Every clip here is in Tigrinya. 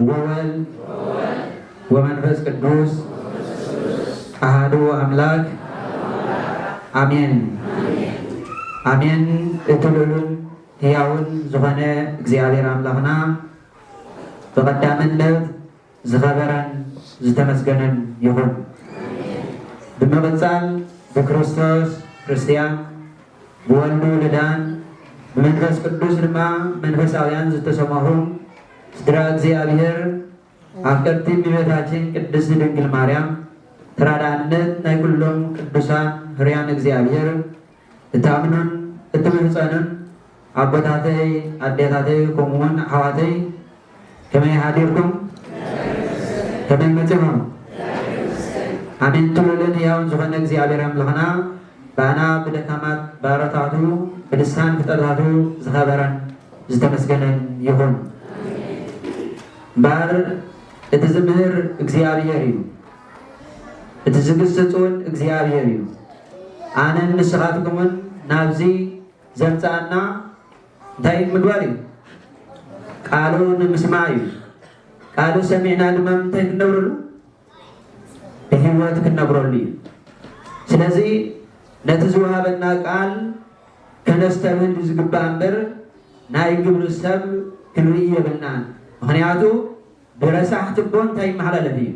ወወልድ ወመንፈስ ቅዱስ አሐዱ አምላክ አሜን አሜን። እትሉሉን ሕያውን ዝኾነ እግዚአብሔር አምላኽና በቀዳምነት ዝኸበረን ዝተመስገነን ይሁን። ብምቕጻል ብክርስቶስ ክርስቲያን ብወልዱ ልዳን ብመንፈስ ቅዱስ ድማ መንፈሳውያን ዝተሰማሁ ስድራ እግዚአብሔር አፍቀርቲ እመቤታችን ቅድስት ድንግል ማርያም ተራዳእነት ናይ ኩሎም ቅዱሳን ህርያን እግዚአብሔር እታምኑን እትምህፀንን አቦታተይ አዴታተይ ከምኡውን አሕዋተይ ከመይ ሃዲርኩም ከመይ መፅኹም አሜን ትብሉልን ሕያውን ዝኾነ እግዚአብሔር አምላኽና ባና ብደካማት ባሮታቱ ብልሳን ፍጥረታቱ ዝኸበረን ዝተመስገነን ይሁን። ባር እቲ ዝምህር እግዚአብሔር እዩ፣ እቲ ዝግስጹን እግዚአብሔር እዩ። ኣነን ንስኻትኩምን ናብዚ ዘምፃአና እንታይ ምግባር እዩ? ቃሉ ንምስማዕ እዩ። ቃሉ ሰሚዕና ድማ እንታይ ክነብረሉ? ብሂወት ክነብረሉ እዩ። ስለዚ ነቲ ዝወሃበና ቃል ከነስተብህል ዝግባእ እምበር ናይ ግብሪ ሰብ ክንርኢ የብልናን። ምክንያቱ ብረሳሕ ትቦ እንታይ ይመሓላለፍ እዩ?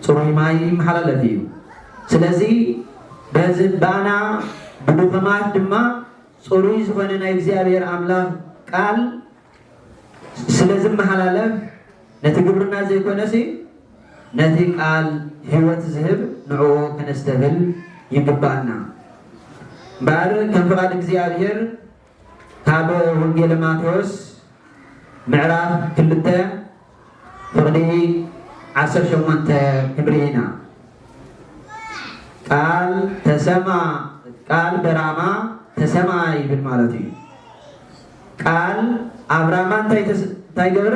ፅሩይ ማይ ይመሓላለፍ እዩ። ስለዚ በዚ ባና ብድኹማት ድማ ፅሩይ ዝኾነ ናይ እግዚአብሔር አምላኽ ቃል ስለ ዝመሓላለፍ ነቲ ግብርና ዘይኮነሲ ነቲ ቃል ህይወት ዝህብ ንዕኡ ከነስተብል ይግባአና። እምበር ከም ፍቃድ እግዚአብሔር ካብ ወንጌለ ማቴዎስ ምዕራፍ 2 ፍቅዲ 18 ክንርኢ ኢና። ቃል ተሰማ ቃል በራማ ተሰማ ይብል ማለት እዩ። ቃል አብራማ እንታይ ገብረ?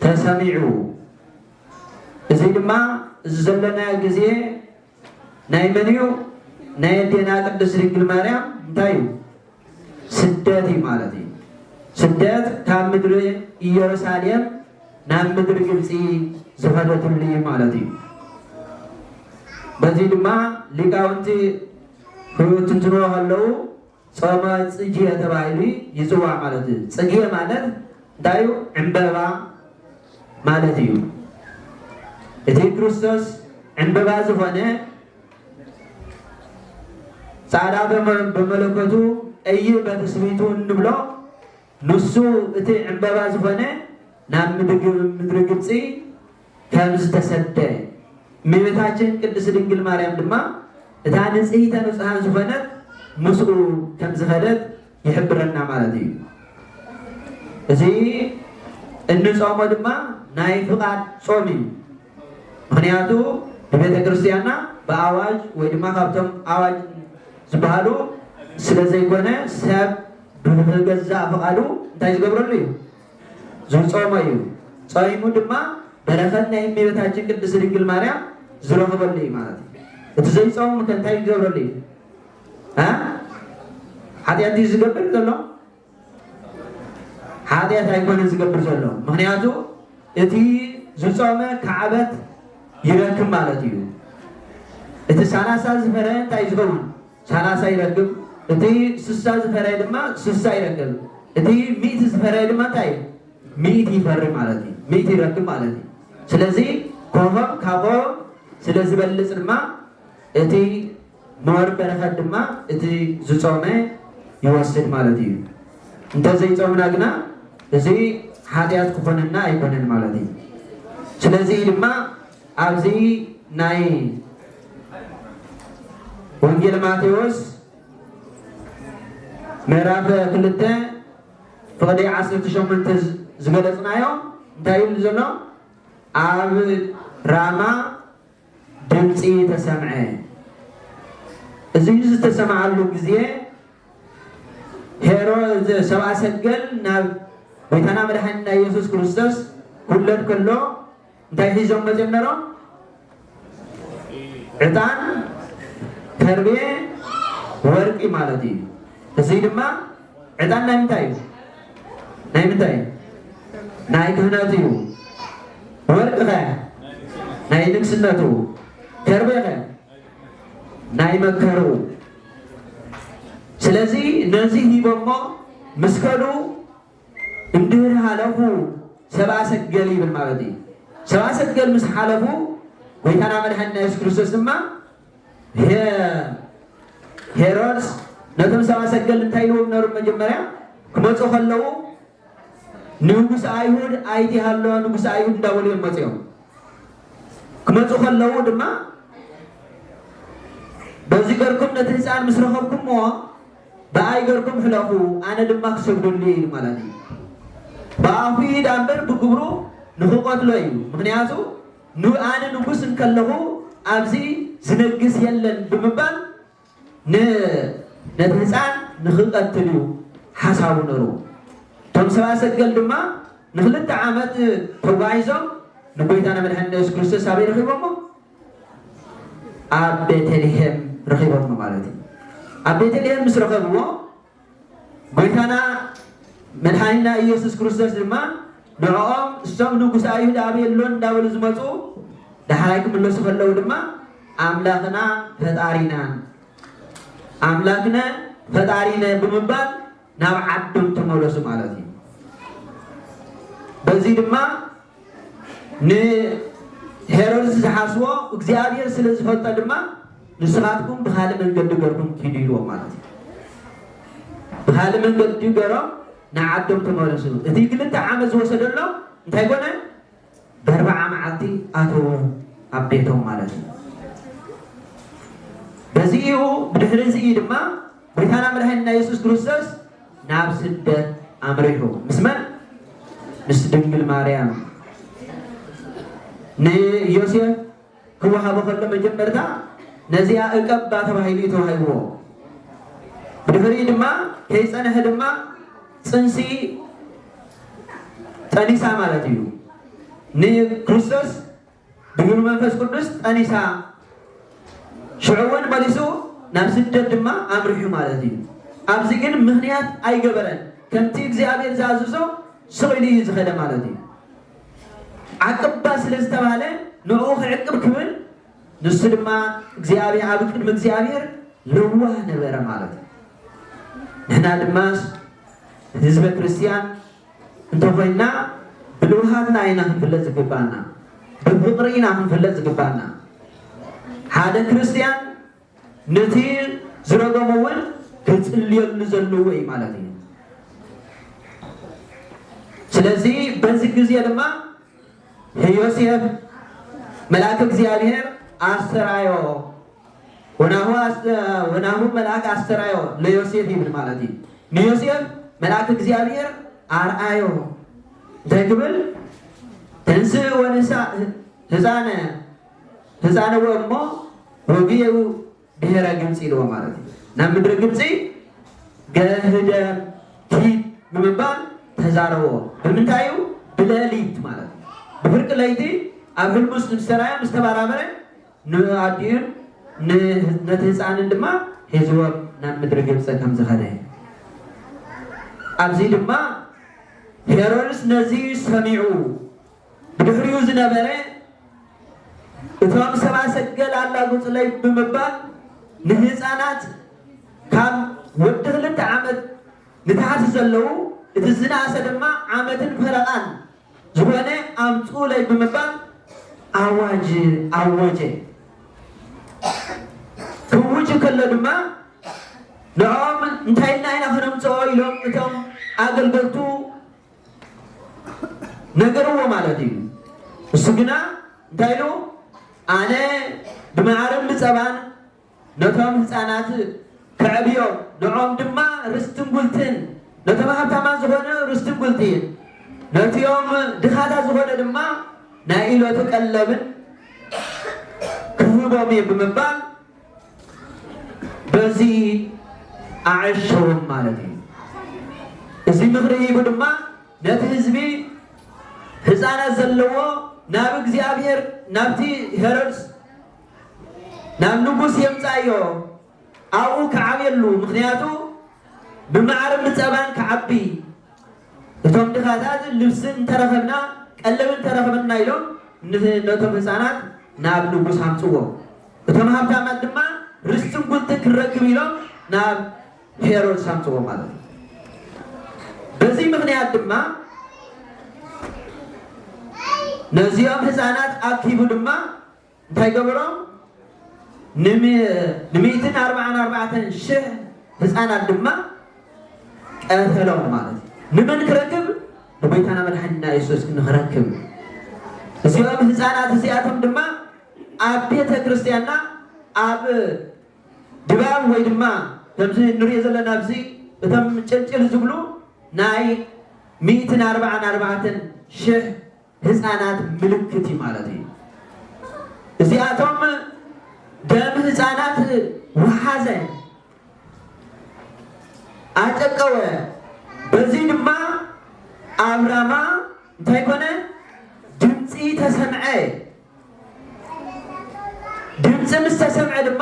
ተሰሚዑ። እዚ ድማ እዚ ዘለናዮ ግዜ ናይ መን እዩ? ናይ ኣዴና ቅድስት ድንግል ማርያም እንታይ እዩ? ስደት እዩ ማለት እዩ። ስደት ካብ ምድሪ ኢየሩሳሌም ናብ ምድሪ ግብፂ ዝኸደትሉ እዩ ማለት እዩ። በዚ ድማ ሊቃውንቲ ክትንትንዎ ከለዉ ጾመ ጽጌ ተባሂሉ ይፅዋዕ ማለት እዩ። ጽጌ ማለት እንታይ እዩ? ዕንበባ ማለት እዩ። እቲ ክርስቶስ ዕንበባ ዝኾነ ጻዕዳ በመለኮቱ ቀይሕ በትስቢቱ እንብሎ ንሱ እቲ ዕንበባ ዝኾነ ናብ ምድሪ ግብፂ ከም ዝተሰደ እመቤታችን ቅድስት ድንግል ማርያም ድማ እታ ንጽሕተ ንጹሓን ዝኾነት ምስኡ ከም ዝኸደት ይሕብረና ማለት እዩ። እዚ እንጾሞ ድማ ናይ ፍቃድ ጾም እዩ። ምክንያቱ ብቤተ ክርስቲያንና ብኣዋጅ ወይ ድማ ካብቶም ኣዋጅ ዝበሃሉ ስለ ዘይኮነ ሰብ ብገዛእ ፍቃዱ እንታይ ዝገብረሉ እዩ? ዝጾሞ እዩ። ጾይሙ ድማ በረኸት ናይ እመቤታችን ቅድስት ድንግል ማርያም ዝረኽበሉ እዩ ማለት እዩ። እቲ ዘይጾሙ እንታይ ዝገብረሉ እዩ? ሓጢአት እዩ ዝገብር ዘሎ? ሓጢአት ኣይኮነን ዝገብር ዘሎ። ምክንያቱ እቲ ዝጾመ ከዓበት ይረክብ ማለት እዩ። እቲ 30 ዝፈረየ እንታይ ዝኸውን? 30 ይረክብ። እቲ 60 ዝፈረየ ድማ 60 ይረክብ። እቲ 100 ዝፈረየ ድማ እንታይ 100 ይፈሪ ማለት እዩ። 100 ይረክብ ማለት እዩ። ስለዚ ኮኸብ ካብ ስለ ዝበልፅ ድማ እቲ መወር በረኸት ድማ እቲ ዝጾመ ይወስድ ማለት እዩ። እንተዘይጾምና ግና እዚ ሓጢአት ክኾነና ኣይኮነን ማለት እዩ። ስለዚ ድማ ኣብዚ ናይ ወንጌል ማቴዎስ ምዕራፍ 2 ፍቅዲ 18 ዝገለጽናዮ እንታይ ይብል ዘሎ? ኣብ ራማ ድምፂ ተሰምዐ። እዚ ዝተሰማዓሉ ግዜ ሄሮድ ሰብአ ሰገል ናብ ጎይታና መድሓኒትና ኢየሱስ ክርስቶስ ክውለድ ከሎ እንታይ ሒዞም መፅኦም ነይሮም? ዕጣን፣ ከርቤ፣ ወርቂ ማለት እዩ። እዚ ድማ ዕጣን ናይ ምንታይ እዩ? ናይ ምንታይ እዩ? ናይ ክህነትዩ ወርቅኸ ናይ ንግስነቱ ከርቤኸ ናይ መከሩ ስለዚህ እነዚህ ሂቦሞ መስከሉ እንድህር ሃለፉ ሰብአ ሰገል ይብል ማለት እዩ ሰብአ ሰገል ምስ ሓለፉ ጎይታና መድኃኒትና ኢየሱስ ክርስቶስ ድማ ሄሮድስ ነቶም ሰብአ ሰገል እንታይ ኢልዎም ነይሩ መጀመርያ ክመፁ ከለዉ ንጉስ አይሁድ አይቲ ሃለወ ንጉስ አይሁድ እንዳበሉ እዮም መፅኦም ክመፁ ከለዉ ድማ በዚ ገርኩም ነቲ ህፃን ምስ ረኸብኩምዎ በአይ ገርኩም ሕለፉ ኣነ ድማ ክሰግዱሉ ኢሉ ማለት እዩ ብኣፉ ኢዳ እምበር ብግብሩ ንክቆትሎ እዩ ምክንያቱ ኣነ ንጉስ እንከለኹ ኣብዚ ዝነግስ የለን ብምባል ነቲ ህፃን ንክቀትል እዩ ሓሳቡ ነይሩ ቶም ሰብአ ሰገል ድማ ንክልተ ዓመት ተጓዒዞም ንጎይታና መድኃኒትና ኢየሱስ ክርስቶስ ኣበይ ረኺቦሞ ኣብ ቤተልሔም ረኺቦሞ ማለት እዩ ኣብ ቤተልሔም ምስ ረኸብዎ ጎይታና መድኃኒትና ኢየሱስ ክርስቶስ ድማ ንዕኦም እሶም ንጉስ አይሁድ ኣበየሎን እንዳበሉ ዝመፁ ዳሕራይ ክምለሱ ከለዉ ድማ ኣምላኽና ፈጣሪነ ብምባል ናብ ዓዶም ተመለሱ ማለት እዩ በዚ ድማ ንሄሮድስ ዝሓስቦ እግዚአብሔር ስለ ዝፈልጦ ድማ ንስኻትኩም ብካልእ መንገዲ ገርኩም ኪዱ ኢልዎም ማለት እዩ ብካልእ መንገዲ ገሮም ንዓዶም ተመለሱ እቲ 2 ዓመት ዝወሰደሎም እንታይ ኮነ ብ40 መዓልቲ ኣተዉ ኣብ ቤቶም ማለት እዩ በዚኡ ብድሕሪ እዚ ድማ ጎይታና መድኃኒትና ኢየሱስ ክርስቶስ ናብ ስደት ኣምሪሑ ምስ መን ምስ ድንግል ማርያም ንዮሴፍ ክወሃቦ ከሎ መጀመርታ ነዚያ እቀባ ተባሂሉ ተዋሂብዎ ብድሕሪ ድማ ከይፀንሐ ድማ ፅንሲ ጠኒሳ ማለት እዩ ንክርስቶስ ድንግል መንፈስ ቅዱስ ጠኒሳ ሽዑውን መሊሱ ናብ ስደት ድማ ኣምሪሑ ማለት እዩ ኣብዚ ግን ምክንያት ኣይገበረን ከምቲ እግዚአብሔር ዝኣዘዞ ስቕኢሉ እዩ ዝኸደ ማለት እዩ ዓቅባ ስለ ዝተባሃለ ንዕኡ ክዕቅብ ክብል ንሱ ድማ እግዚአብሔር ኣብ ቅድሚ እግዚአብሔር ልዋህ ነበረ ማለት እዩ ንሕና ድማ ህዝበ ክርስቲያን እንተኮይና ብልውሃትና ኢና ክንፍለጥ ዝግባና ብፍቅሪ ኢና ክንፍለጥ ዝግባና ሓደ ክርስቲያን ነቲ ዝረገሙ እውን ክፅልየሉ ዘለዎ እዩ ማለት እዩ ስለዚ በዚ ጊዜ ድማ ዮሴፍ መልአክ እግዚአብሔር አስተራዮ ወናሁ መልአክ አስተራዮ ለዮሴፍ ይብል ማለት እዩ ንዮሴፍ መልአክ እግዚአብሔር አርአዮ እንታይ ክብል ተንሥእ ወንሳ ህፃነ ወእሞ ወግየው ብሔረ ግብፂ ኢልዎ ማለት እዩ ናብ ምድሪ ግብፂ ገህደም ሂድ ብምባል ተዛረቦ ብምንታዩ ብሌሊት ማለት እዩ ብፍርቂ ለይቲ ኣብ ህልሙስ ምስተራያ ምስ ተባራበረ ንኣዲኡን ነቲ ህፃንን ድማ ሒዝዎም ናብ ምድሪ ግብፂ ከም ዝኸደ ኣብዚ ድማ ሄሮድስ ነዚ ሰሚዑ ብድሕሪኡ ዝነበረ እቶም ሰብአ ሰገል ኣላጉፅለይ ብምባል ንህፃናት ካብ ወዲ 2 ዓመት ንታሕቲ ዘለዉ እቲ ዝነኣሰ ድማ ዓመትን ፈረቓን ዝኾነ ኣምፁለይ ብምባል ኣዋጅ ኣወጀ ክውጅ ከሎ ድማ ንዖም እንታይና ኢና ክነምፅኦ ኢሎም እቶም ኣገልገልቱ ነገርዎ ማለት እዩ እሱ ግና እንታይ ኢሉ ኣነ ብማዕረን ብፀባን ነቶም ህፃናት ክዕብዮም ንዖም ድማ ርስትን ጉልትን ነቶም ሃብታማን ዝኾነ ርስትን ጉልትን ነቲኦም ድኻታ ዝኾነ ድማ ናይ ኢሎቱ ቀለብን ክህቦም እየ ብምባል በዚ ኣዕሸዎም ማለት እዩ እዚ ምክሪ ሂቡ ድማ ነቲ ህዝቢ ህፃናት ዘለዎ ናብ እግዚአብሔር ናብቲ ሄሮድስ ናብ ንጉስ የምፃዮ ኣብኡ ክዓብየሉ ምክንያቱ ብማዕረን ብፀባን ክዓቢ እቶም ድኻታት ልብስን ተረኸብና ቀለብን ተረኸብና ኢሎም ነቶም ህፃናት ናብ ንጉስ አምጽዎ እቶም ሃብታማት ድማ ርስትን ጉልትን ክረክብ ኢሎም ናብ ሄሮድስ አምጽዎ ማለት ነው። በዚህ ምክንያት ድማ ነዚያም ህፃናት አኪቡ ድማ እንታይ ገበሮም ንሚእትን 44 ሺህ ህፃናት ድማ ቀተሎም ማለት ነው። ንመን ክረክብ ንጎይታና መድኃኒትና ኢየሱስ ክንረክብ እዚኦም ህፃናት እዚኣቶም ድማ ኣብ ቤተ ክርስቲያንና ኣብ ድባብ ወይ ድማ ከምዚ ንሪኦ ዘለና ኣብዚ እቶም ጭልጭል ዝብሉ ናይ 144 ሺህ ህፃናት ምልክት እዩ ማለት እዩ። እዚኣቶም ደም ህፃናት ወሓዘ አጨቀወ በዚህ ድማ አብራማ እንታይ ኮነ ድምፂ ተሰምዐ ድምፂ ምስ ተሰምዐ ድማ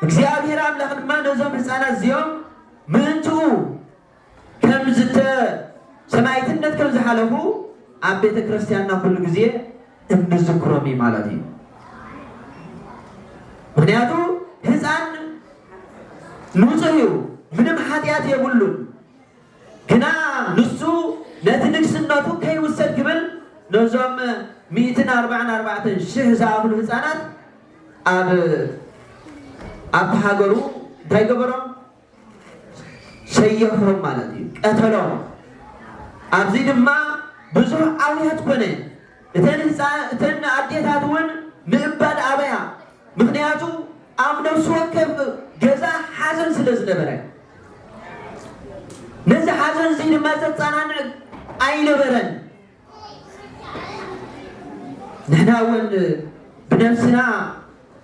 እግዚአብሔር አምላክ ድማ ነዞም ህፃናት እዚኦም ምንትኡ ከም ሰማዕትነት ከም ዝሓለፉ ኣብ ቤተ ክርስቲያንና ኩሉ ግዜ እንዝክሮም ማለት እዩ። ምክንያቱ ህፃን ንጹህ እዩ ምንም ኃጢአት የብሉን ግና ንሱ ነቲ ንግስነቱ ከይውሰድ ክብል ነዞም 144 ሺህ ዝኣክሉ ህፃናት ኣብ ሃገሩ እንታይ ገበሮም ሰየፎም ማለት እዩ ቀተሎም። ኣብዚ ድማ ብዙሕ ዓውያት ኮነ እተን ኣዴታት እውን ምእባድ ኣበያ ምክንያቱ ኣብ ነፍሲ ወከፍ ገዛ ሓዘን ስለ ዝነበረ ነዚ ሓዘን እዚ ድማ ዘፀናንዕ ኣይነበረን። ንሕና እውን ብነፍስና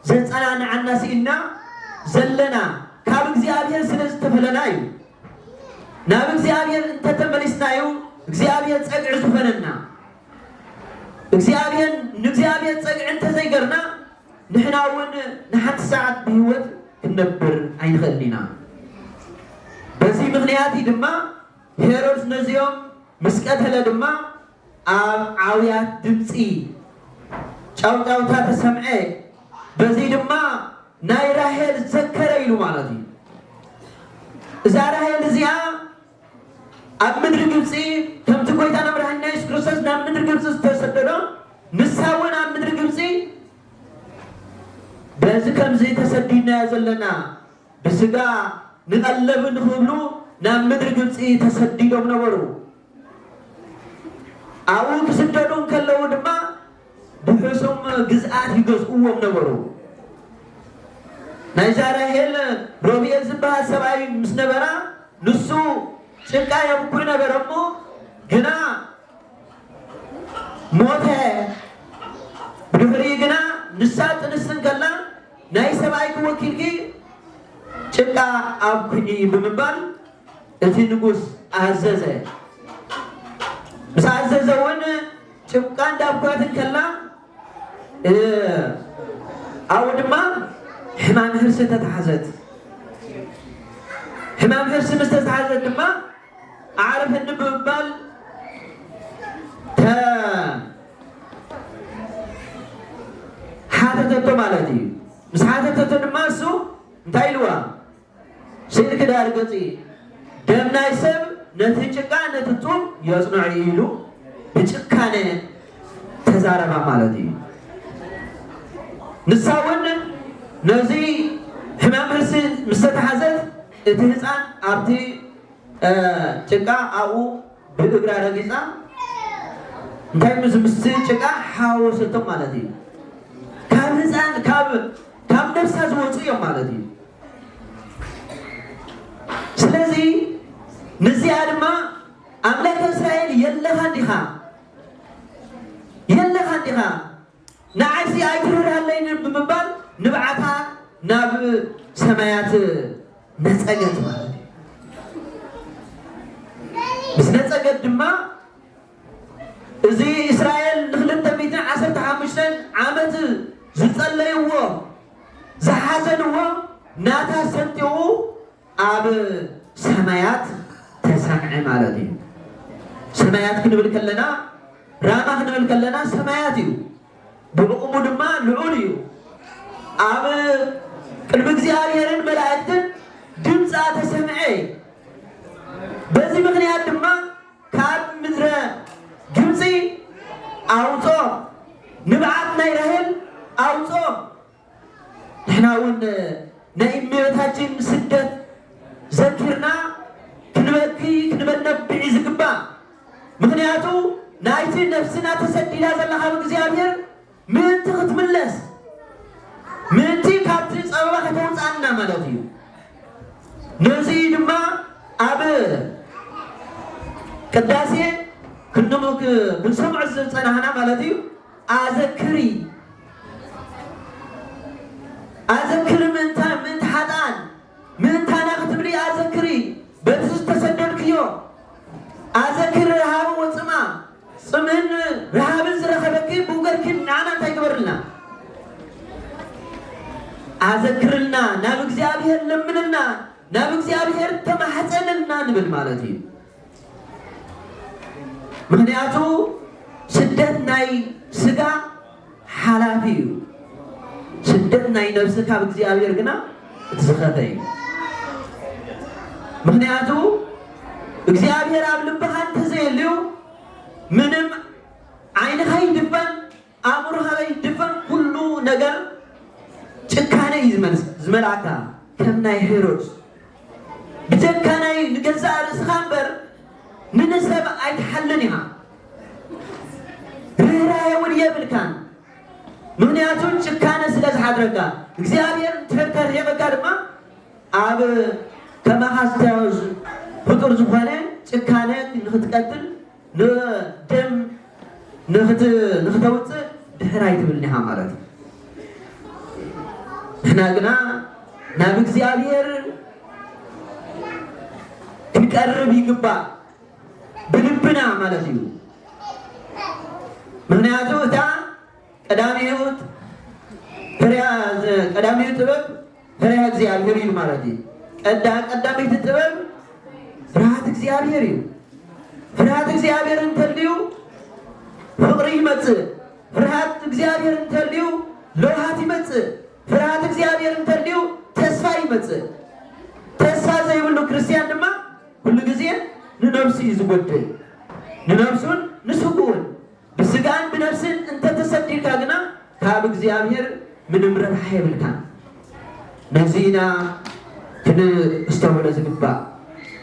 ዘፀናንዓና ስኢልና ዘለና ካብ እግዚአብሔር ስለ ዝተፈለና እዩ። ናብ እግዚአብሔር እንተተመሊስናዩ እግዚአብሔር ፀግዒ ዝኾነና ንእግዚአብሔር ፀግዒ እንተዘይገርና ንሕና እውን ንሓንቲ ሰዓት ብህይወት ክንነብር ኣይንኽእልን ኢና። በዚህ ምክንያት ድማ ሄሮድስ ነዚኦም ምስ ቀተለ ድማ ኣብ ዓውያት ድምፂ ጫውጫውታ ተሰምዐ። በዚህ ድማ ናይ ራሄል ዘከረ ኢሉ ማለት እዩ። እዛ ራሄል እዚኣ ኣብ ምድሪ ግብፂ ከምቲ ጎይታና መድኃኒትና ኢየሱስ ክርስቶስ ናብ ምድሪ ግብፂ ዝተሰደዶ ንሳ እውን ኣብ ምድሪ ግብፂ በዚ ከምዚ ተሰዲድና ዘለና ብስጋ ንቐለብ ንኽብሉ ናብ ምድሪ ግብፂ ተሰዲዶም ነበሩ። ኣብኡ ክስደዱ ከለዉ ድማ ብሕሱም ግዝኣት ይገዝእዎም ነበሩ። ናይዛ ራሄል ሮቤል ዝበሃል ሰብኣይ ምስ ነበራ ንሱ ጭቃ የብኩይ ነበረ እሞ ግና ሞተ። ብድሕሪ ግና ንሳ ጥንስን ከላ ናይ ሰብኣይ ክወኪልኪ ጭቃ ኣብኩኝ ብምባል እቲ ንጉስ ኣዘዘ። ምስ ኣዘዘ እውን ጭቃ እንዳብኳትን ከላ ኣብኡ ድማ ሕማም ሕርሲ ተተሓዘት። ሕማም ሕርሲ ምስ ተተሓዘት ድማ ኣዕረፈኒ ብምባል ሓተተቶ ማለት እዩ። ምስ ሓተተቶ ድማ እሱ እንታይ ኢልዋ ስእሊ ክዳር ገፂ ደም ናይ ሰብ ነቲ ጭቃ ነቲ ጡብ የጽንዕ ኢሉ ብጭካነ ተዛረባ ማለት እዩ። ንሳ እውን ነዚ ሕማም ሕርሲ ምስ ተተሓዘት እቲ ህፃን ኣብቲ ጭቃ ኣብኡ ብእግራ ረጊፃ እንታይ ምስ ጭቃ ሓወሰቶም ማለት እዩ። ካብ ህፃን ካብ ነፍሳ ዝወፁ እዮም ማለት እዩ። ስለዚ ንዚኣ ድማ ኣምላክ እስራኤል የለኻ ዲኻ ንዓይሲ ኣይትረዳለይን ብምባል ንብዓታ ናብ ሰማያት ነፀገት ማለት እዩ። ምስ ነፀገት ድማ እዚ እስራኤል ን215 ዓመት ዝፀለይዎ ዝሓዘንዎ ናታ ሰንጢቑ ኣብ ሰማያት ተሰምዐ ማለት እዩ። ሰማያት ክንብል ከለና ራማ ክንብል ከለና ሰማያት እዩ ብዕቁሙ ድማ ልዑል እዩ ኣብ ቅድሚ እግዚአብሔርን መላእክትን ድምፃ ተሰምዐ በዚህ ምክንያት ድማ ካብ ምድረ ግብፂ አውጾ ንብዓት ናይ ራሔል አውጾ ንሕና እውን ናይ እመቤታችን ስደት ዘኪርና ክንበኪ ክንበነብዕ ዝግባእ ምክንያቱ ናይቲ ነፍስና ተሰዲዳ ዘላ ካብ እግዚአብሔር ምንቲ ክትምለስ ምንቲ ካብቲ ፀበባ ከተውፃና ማለት እዩ ነዚ ድማ ኣብ ቅዳሴ ክንሰምዖ ዝፀናሕና ማለት እዩ ኣዘክሪ ምንታ ሓጣን ምንታና ክትብሊ ኣዘክሪ በቲ ዝተሰደድክዮ ኣዘክሪ ረሃብ ወፅማ ፅምን ረሃብን ዝረኸበኪ ብውገርኪን ንዓና እንታይ ግበርልና ኣዘክርልና ናብ እግዚአብሔር ለምንና ናብ እግዚአብሔር ተማሕፀንና ንብል ማለት እዩ ምክንያቱ ስደት ናይ ስጋ ሓላፊ እዩ ስደት ናይ ነፍሲ ካብ እግዚአብሔር ግና እትዝኸፈ እዩ ምክንያቱ እግዚአብሔር ኣብ ልብኻ እንተዘየልዩ ምንም ዓይንኻ ይድፈን ኣእምሮኻ ይድፈን ኩሉ ነገር ጭካነ እዩ ዝመልኣካ ከም ናይ ሄሮድስ ብጀካ ናይ ንገዛእ ርእስኻ እምበር ንንሰብ ኣይትሓልን ኢኻ ርህራሄ እውን የብልካን ምክንያቱ ጭካነ ስለ ዝሓድረካ እግዚአብሔር ተርሂበካ ድማ ኣብ ከማኻ ፍጡር ዝኾነ ጭካነ ንክትቀትል ንደም ንክተውፅእ ድሕር ኣይትብልኒ ኢኻ ማለት እዩ ንሕና ግና ናብ እግዚአብሔር ክንቀርብ ይግባእ ብልብና ማለት እዩ ምክንያቱ እታ ቀዳሚት ጥበብ ፍሬሃ እግዚአብሔር እዩ ማለት እዩ ቀዳሚት ጥበብ ፍርሃት እግዚአብሔር እዩ ፍርሃት እግዚአብሔር እንተልዩ ፍቅሪ ይመፅእ ፍርሃት እግዚአብሔር እንተልዩ ለውሃት ይመፅእ ፍርሃት እግዚአብሔር እንተልዩ ተስፋ ይመፅእ ተስፋ ዘይብሉ ክርስቲያን ድማ ኩሉ ግዜ ንነፍሱ እዩ ዝጎድል ንነፍሱን ንስጉኡን ብስጋን ብነፍስን እንተተሰዲድካ ግና ካብ እግዚአብሔር ምንም ረብሓ የብልካ ነዚና ክንስተውዕሎ ዝግባእ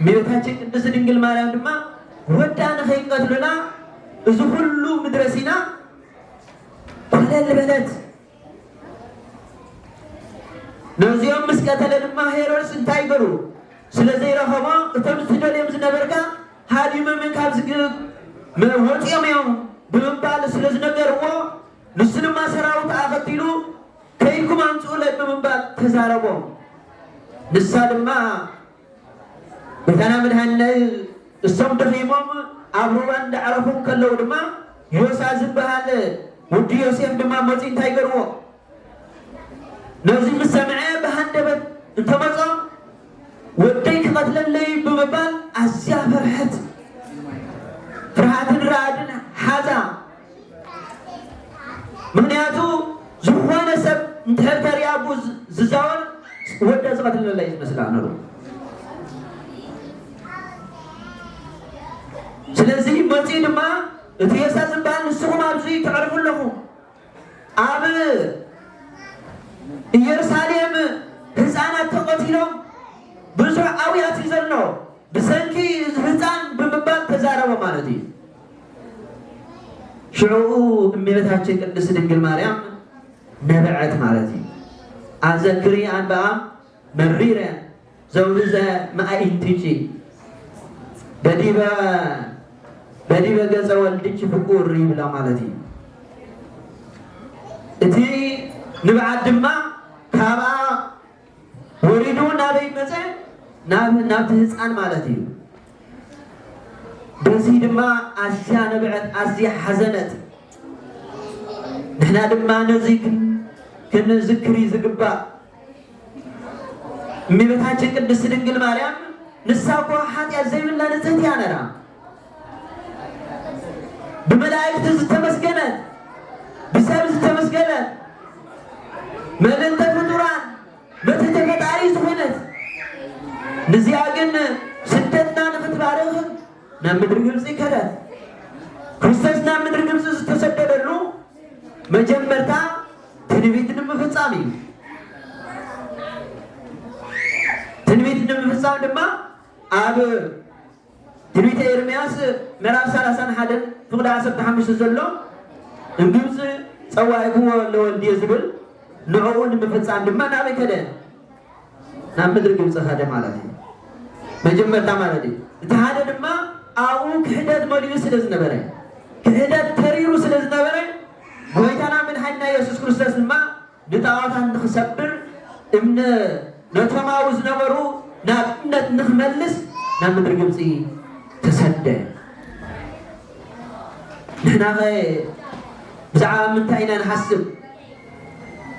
እመቤታችን ቅድስት ድንግል ማርያም ድማ ወዳ ንኸይቀትሉና እዚ ኩሉ ምድረ ሲና ኮለል በለት ነዚኦም ምስ ቀተለ ድማ ሄሮድስ እንታይ ገሩ ስለዘይረኸቦ እቶም ዝደልዮም ዝነበርካ ሃዲሞምን ካብ ወፂኦም እዮም ብምባል ስለዝነገርዎ ንሱ ድማ ሰራዊት ኣኸቲሉ ከይድኩም ኣምፅኡለት ብምባል ተዛረቦም ንሳ ድማ ቤተና መድሃኒነ እሶም ደኺሞም ኣብ ሩባ እንዳዕረፉ ከለዉ ድማ ዮሳ ዝበሃል ውዲ ዮሴፍ ድማ መፂ እንታይ ገርዎ ነዚ ምስ ሰምዐ ብሃንደበት እንተመፆ ወደይ ክቐትለለይ ብምባል ኣዝያ ፈርሐት ፍርሃትን ረኣድን ሓዛ ምክንያቱ ዝኾነ ሰብ እንተተሪያ ቡ ዝዛወር ወደ ዝቐትለለይ ዝመስላ ነሩ ስለዚ መፂ ድማ እቲ ዮሳ ዝበሃል ንስኹም ኣብዚ ትዕርፉ ኣለኹ ኣብ ኢየሩሳሌም ህፃናት ተቐቲሎም ብዙሕ ኣውያት እዩ ዘሎ ብሰንኪ ህፃን ብምባል ተዛረበ ማለት እዩ ሽዑኡ እመቤታችን ቅድስት ድንግል ማርያም ነብዐት ማለት እዩ ኣዘክሪ ኣንበኣ መሪረ ዘውርዘ ማእይንቲጪ በዲበ ገፀ ወልድች ፍቁር ይብላ ማለት እዩ እቲ ንብዓት ድማ ካብኣ ወሪዱ ናበይ መፀ ናብቲ ህፃን ማለት እዩ በዚ ድማ ኣዝያ ነብዐት ኣዝያ ሓዘነት ንሕና ድማ ነዚ ክንዝክሪ ዝግባእ እመቤታችን ቅድስት ድንግል ማርያም ንሳ እኮ ሓጢአት ዘይብላ ንጽሕት እያ ነራ بملائكة زتمسكنت بسبب زتمسكنت ملنت فطران متى تفتعي زخنت نزياقن سدتنا نفتبارغ نام مدر قبزي كرات كريستوس نام مدر قبزي زتسدد له مجمرتا تنبيت نمفصامي تنبيت نمفصام دما اب تنبيت إرمياس ምዕራፍ 31 ፍቅደ 15 ዘሎ እንግብጽ ጸዋይኩ ለወልድ ይዝብል ንዑን ምፍጻም ድማ ናበይ ከደ ናብ ምድር ግብጽ ኸደ ማለት ነው መጀመርታ ማለት ነው ተሃደ ድማ አው ክህደት መሊዩ ስለዝነበረ ክህደት ተሪሩ ስለዝነበረ ጎይታና ምን ኃይልና ኢየሱስ ክርስቶስ ድማ ንጣዖታት ንኽሰብር እምነ ነተማው ዝነበሩ ናብ እምነት ንኽመልስ ናብ ምድር ግብጽ ተሰደ نحنا بزعام من تاينا نحسب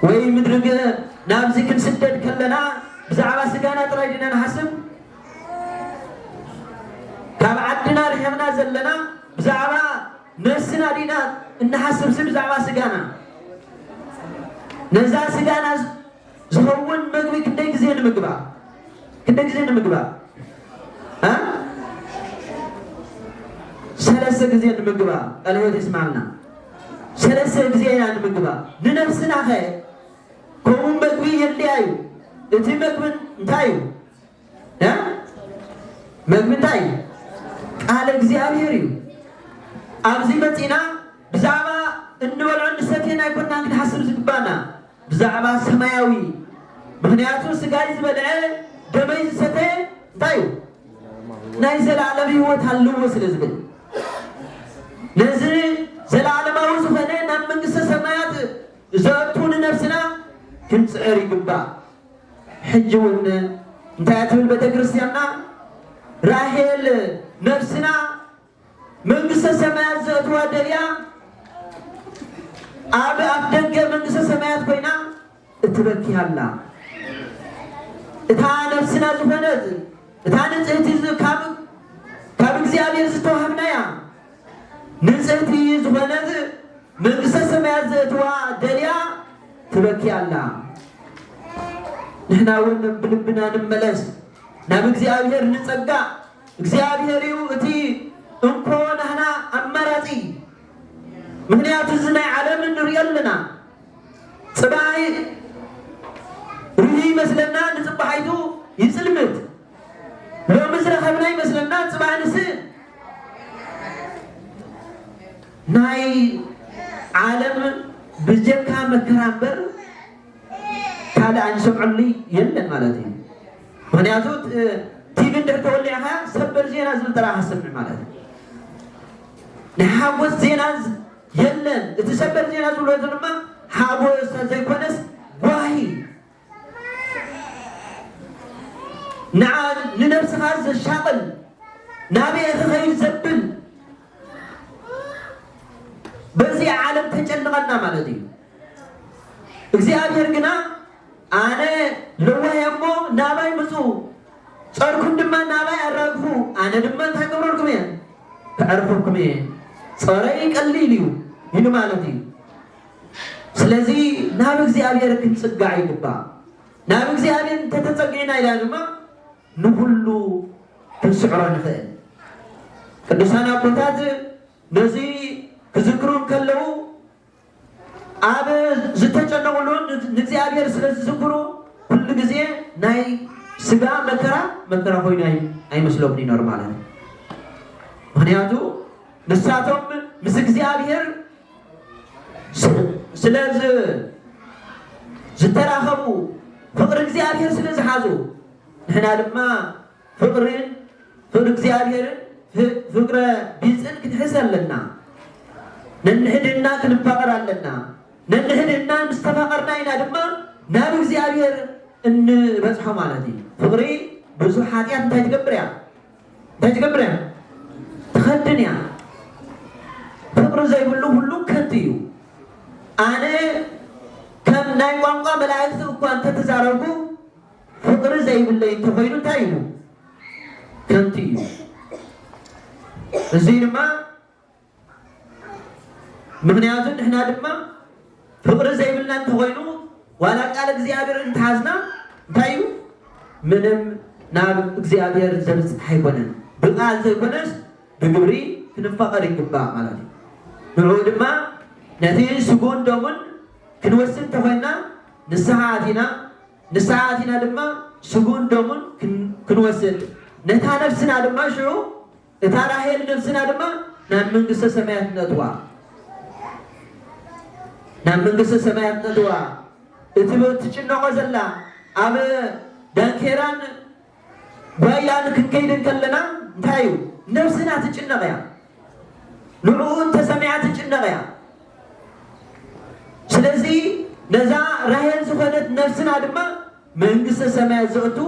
وي مدرق نابزي كنسدد كلنا بزعام سقانا تراجنا نحسب كاب عدنا رحمنا زلنا بزعام نفسنا دينا نحسب سب بزعام سقانا نزا سقانا زهون مقبي كندك زين مقبا كندك زين مقبا ها ثلاث ጊዜ እንመግባ አልሆት ይስማልና ثلاث ጊዜ እንመግባ ንነፍስና ኸ ኮም መግቢ የለያዩ እቲ መግብን እንታይ እ መግብ እንታይ ቃል እግዚአብሔር እዩ ኣብዚ መጪና ብዛዕባ እንበልዖ ንሰቴና ይኮንና ክንሓስብ ዝግባና ብዛዕባ ሰማያዊ ምክንያቱ ስጋይ ዝበልዐ ደመይ ዝሰተ እንታይ ናይ ዘላለም ህይወት ኣለዎ ስለዝብል نزل زلالما وزفنا نام من قصة سمايات زرتون نفسنا كنت عري قبا حجون انتهت بالبيت كريستيانا راهيل نفسنا من قصة سمايات زرتوا دليا أب أبدنك من قصة سمايات بينا اتبكي الله اتا نفسنا زفنات اتا نزهتي كاب اكزيابير زتوهمنا يا نزهتي زفنات من قصة سمايات زرتوا دليا تبكي الله نحنا ولنا بلبنا نملس نام اكزيابير نتسقى اكزيابير يوتي انكو نحنا أمراتي مهنيات الزنا عالم نريالنا صباحي رهي مثلنا نصبحيتو يسلمت لو مثل خبناي مثلنا صباح نسي ناي عالم بجكا مكرامبر كالا عن سمعلي يلن مالتي مهنياتو تيبن در توليها سبر زينا زلتراها سمع مالتي نحاوز زينا يلن اتسبر زينا زلتراها حاوز زي كونس واهي نعم لنفس هذا الشغل نبي خير زبل بزي عالم تجنغنا مالدي እግዚአብሔር ግና አነ ለወያሞ ናባይ ምጹ ጸርኩን ድማ ናባይ አራግፉ አነ ድማ ታቀብሩልኩም ያ ታርፉኩም ያ ጸራይ ቀሊል ይሉ ማለት እዩ ስለዚህ ናብ እግዚአብሔር ክንጽጋ ይግባ ናብ እግዚአብሔር ተተጸገይና ይላልማ ንሁሉ ተስዕሮ ንኽእል ቅዱሳን አባታት ነዚ ክዝክሩን ከለው አብ ዝተጨነቁሉን እግዚአብሔር ስለዝዝክሩ ሁሉ ጊዜ ናይ ስጋ መከራ ሆይና አይመስለውም ይኖር ማለት ነው ምክንያቱ ንሳቶም ምስ እግዚአብሔር ስለዚህ ዝተራኸቡ ፍቅር እግዚአብሔር ስለዝሓዙ ንሕና ድማ ፍቅር እግዚአብሔር ፍቅረ ቢጽን ክትሕዝ ኣለና ነንህድና ክንፋቀር ኣለና ነንህድና ምስተፋቀርና ኢና ድማ ናብ እግዚአብሔር እንበጽሖ ማለት እዩ ፍቅሪ ብዙሕ ሓጢአት እንታይ ትገብር እያ ትኸድን እያ ፍቅሪ ዘይብሉ ሁሉ ከንቱ እዩ ኣነ ከም ናይ ቋንቋ መላእክቲ እኳ እንተተዛረቡ ፍቅሪ ዘይብለይ እንተኮይኑ እንታይ እዩ ከንቱ እዩ እዚ ድማ ምክንያቱም ንሕና ድማ ፍቅሪ ዘይብልና እንተኮይኑ ዋላ ቃል እግዚአብሔር እንተሃዝና እንታይ እዩ ምንም ናብ እግዚአብሔር ዘብፅሕ ኣይኮነን ብቃል ዘይኮነስ ብግብሪ ክንፋቀር ይግባእ ማለት እዩ ንዑ ድማ ነቲ ስጉን ደሙን ክንወስድ ተኮይና ንስሓ ኣቲና ድማ ስጉን ደሙን ክንወስድ ነታ ነፍስና ድማ ሽዑ እታ ራሄል ነፍስና ድማ ናብ መንግስተ ሰማያት ነጥዋ ናብ መንግስተ ሰማያት ነጥዋ እቲ ትጭነቆ ዘላ ኣብ ዳንኬራን ባያን ክንከይድን ከለና እንታይ እዩ ነፍስና ትጭነቕ እያ ንዑ ተሰሚዓ ትጭነቕ እያ ስለዚ ነዛ ራሄል ዝኾነት ነፍስና ድማ መንግስተ ሰማያት ዘእቱ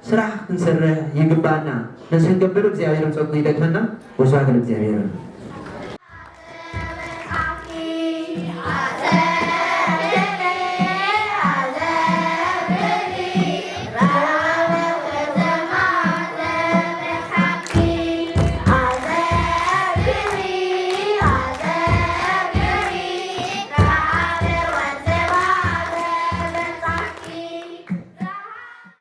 ስራሕ ክንሰርሕ ይግባና ነዚ ክንገብር እግዚአብሔር ፀጉ ይደግፈና ወስብሐት ለእግዚአብሔር